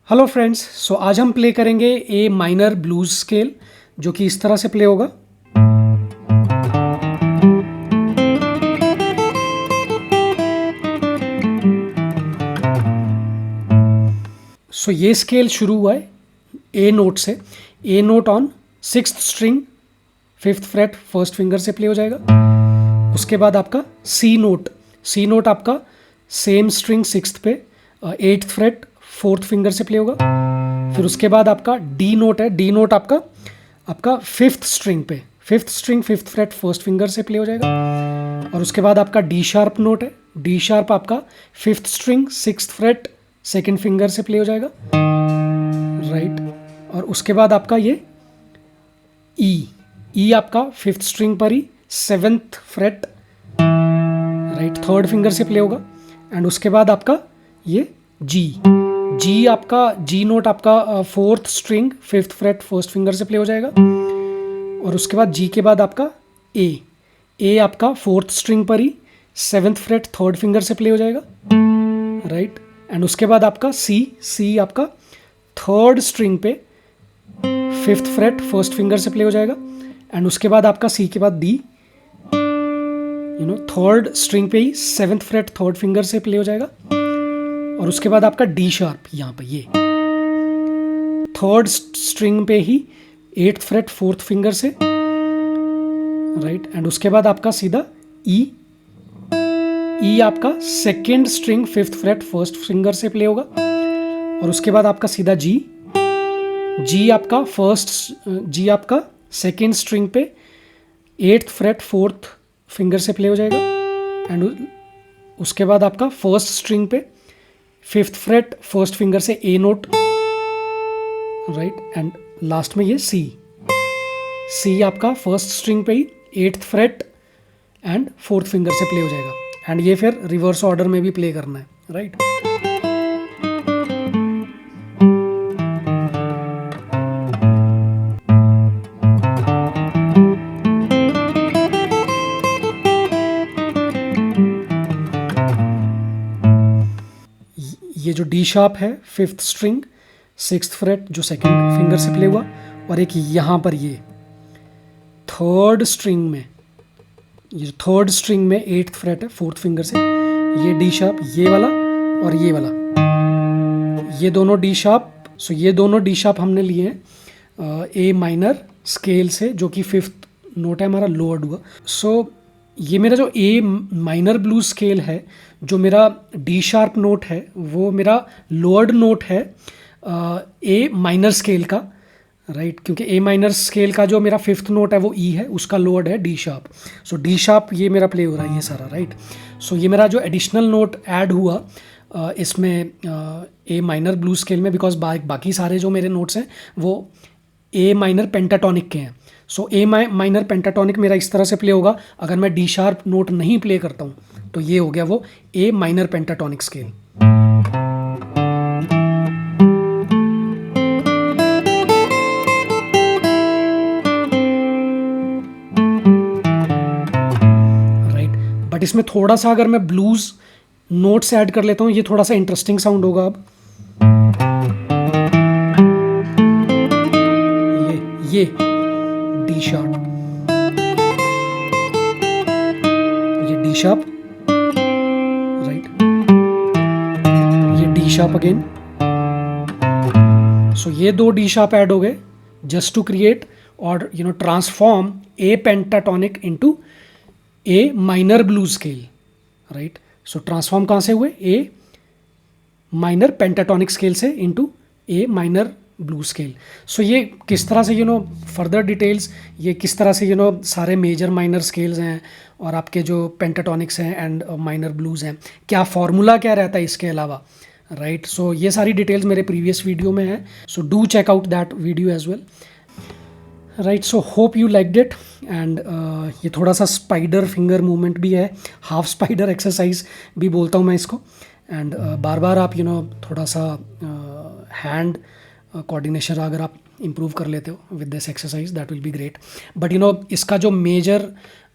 Hello friends, सो आज हम play करेंगे ए माइनर ब्लूज स्केल जो कि इस तरह से प्ले होगा। सो ये स्केल शुरू हुआ है ए नोट से। A note on sixth string, fifth fret, first finger से प्ले हो जाएगा। उसके बाद आपका सी नोट आपका सेम स्ट्रिंग सिक्स्थ पे, एट्थ फ्रेट, फोर्थ फिंगर से प्ले होगा। फिर उसके बाद आपका डी नोट है। डी नोट आपका फिफ्थ स्ट्रिंग पे, fifth string fifth fret first finger से प्ले हो जाएगा। और उसके बाद आपका डी शार्प नोट है। डी शार्प आपका fifth string sixth freight second finger से प्ले हो जाएगा, राइट। और उसके बाद आपका ये ई आपका फिफ्थ स्ट्रिंग पर ही seventh fret, right, third finger से प्ले होगा। एंड उसके बाद आपका ये जी आपका जी नोट आपका fourth string fifth fret first finger से प्ले हो जाएगा। और उसके बाद जी के बाद आपका ए आपका फोर्थ स्ट्रिंग पर ही सेवेंथ फ्रेट थर्ड फिंगर से प्ले हो जाएगा, राइट। एंड उसके बाद आपका सी आपका थर्ड स्ट्रिंग पे फिफ्थ फ्रेट फर्स्ट फिंगर से प्ले हो जाएगा। एंड उसके बाद आपका सी के बाद डी, थर्ड स्ट्रिंग पे ही सेवेंथ फ्रेट थर्ड फिंगर से प्ले हो जाएगा। और उसके बाद आपका डी शार्प यहाँ पे ये थर्ड स्ट्रिंग पे ही एट्थ फ्रेट फोर्थ फिंगर से, राइट। एंड उसके बाद आपका सीधा ई आपका second string fifth fret first finger से प्ले होगा। और उसके बाद आपका सीधा जी आपका सेकेंड स्ट्रिंग पे एट्थ फ्रेट फोर्थ फिंगर से प्ले हो जाएगा। एंड उसके बाद आपका फर्स्ट स्ट्रिंग पे फिफ्थ फ्रेट फर्स्ट फिंगर से A note, right. And last में ये सी आपका फर्स्ट स्ट्रिंग पे ही eighth freight and fourth finger से प्ले हो जाएगा। एंड ये फिर रिवर्स ऑर्डर में भी प्ले करना है, राइट। ये जो डी शार्प है फिफ्थ स्ट्रिंग सिक्स्थ फ्रेट जो सेकंड फिंगर से प्ले हुआ, और एक यहाँ पर ये थर्ड स्ट्रिंग में एट्थ फ्रेट है फोर्थ फिंगर से, ये डी शार्प ये वाला और ये वाला, ये दोनों डी शार्प। सो ये दोनों डी शार्प हमने लिए हैं ए माइनर स्केल से, जो कि फिफ्थ नोट है हमारा लोअर्ड हुआ। सो ये मेरा जो ए माइनर ब्लूज स्केल है, जो मेरा डी शार्प नोट है वो मेरा लोअर्ड नोट है ए माइनर स्केल का, राइट। क्योंकि ए माइनर स्केल का जो मेरा फिफ्थ नोट है वो ई है, उसका लोअर्ड है डी शार्प। सो डी शार्प ये मेरा प्ले हो रहा है ये सारा, राइट। सो ये मेरा जो एडिशनल नोट ऐड हुआ इसमें ए माइनर ब्लूज स्केल में, बिकॉज बाकी सारे जो मेरे नोट्स हैं वो ए माइनर पेंटाटोनिक के हैं। सो ए माइनर पेंटाटोनिक मेरा इस तरह से प्ले होगा। अगर मैं डी शार्प नोट नहीं प्ले करता हूँ तो ये हो गया वो ए minor pentatonic scale. Right, but इसमें थोड़ा सा अगर मैं ब्लूज नोट्स ऐड कर लेता हूँ, ये थोड़ा सा इंटरेस्टिंग साउंड होगा। अब ये डी शार्प, ये डी शार्प, राइट, ये डी शार्प अगेन। सो ये दो डी शार्प ऐड हो गए जस्ट टू क्रिएट और transform A pentatonic into A minor blues scale, right. So transform कहाँ से हुए? ए माइनर पेंटाटोनिक स्केल से into A minor blue scale. So ये किस तरह से फर्दर डिटेल्स, ये किस तरह से सारे मेजर माइनर स्केल्स हैं और आपके जो पेंटाटोनिक्स हैं एंड माइनर ब्लूज हैं, क्या फॉर्मूला क्या रहता है इसके अलावा, राइट। सो ये सारी डिटेल्स मेरे प्रीवियस वीडियो में है, so do check out that video as well, right. So hope you liked it. And ये थोड़ा सा स्पाइडर फिंगर मूवमेंट भी है, हाफ स्पाइडर एक्सरसाइज भी बोलता हूँ मैं इसको। एंड बार बार आप थोड़ा सा हैंड कोऑर्डिनेशन अगर आप इम्प्रूव कर लेते हो with this exercise, that will be great. But you know इसका जो मेजर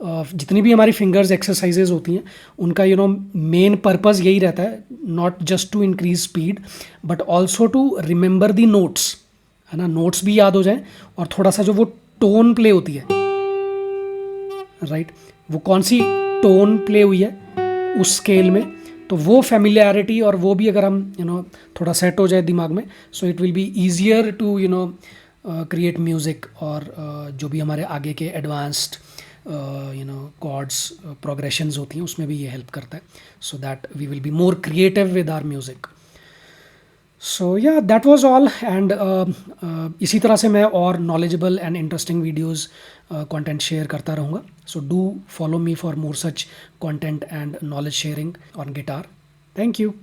जितनी भी हमारी फिंगर्स एक्सरसाइजेज होती हैं उनका यू नो मेन पर्पज़ यही रहता है, not just to increase speed but also to remember the notes, है ना, नोट्स भी याद हो जाए और थोड़ा सा जो वो टोन प्ले होती है, राइट, वो कौन सी टोन प्ले हुई है उस स्केल में, तो वो फेमिलियरिटी और वो भी अगर हम यू नो थोड़ा सेट हो जाए दिमाग में, so it will be easier to you know create music और जो भी हमारे आगे के advanced you know chords progressions होती हैं उसमें भी ये हेल्प करता है, so that we will be more creative with our music. So yeah that was all. And इसी तरह से मैं और knowledgeable and interesting videos content share करता रहूँगा. So do follow me for more such content and knowledge sharing on guitar. Thank you.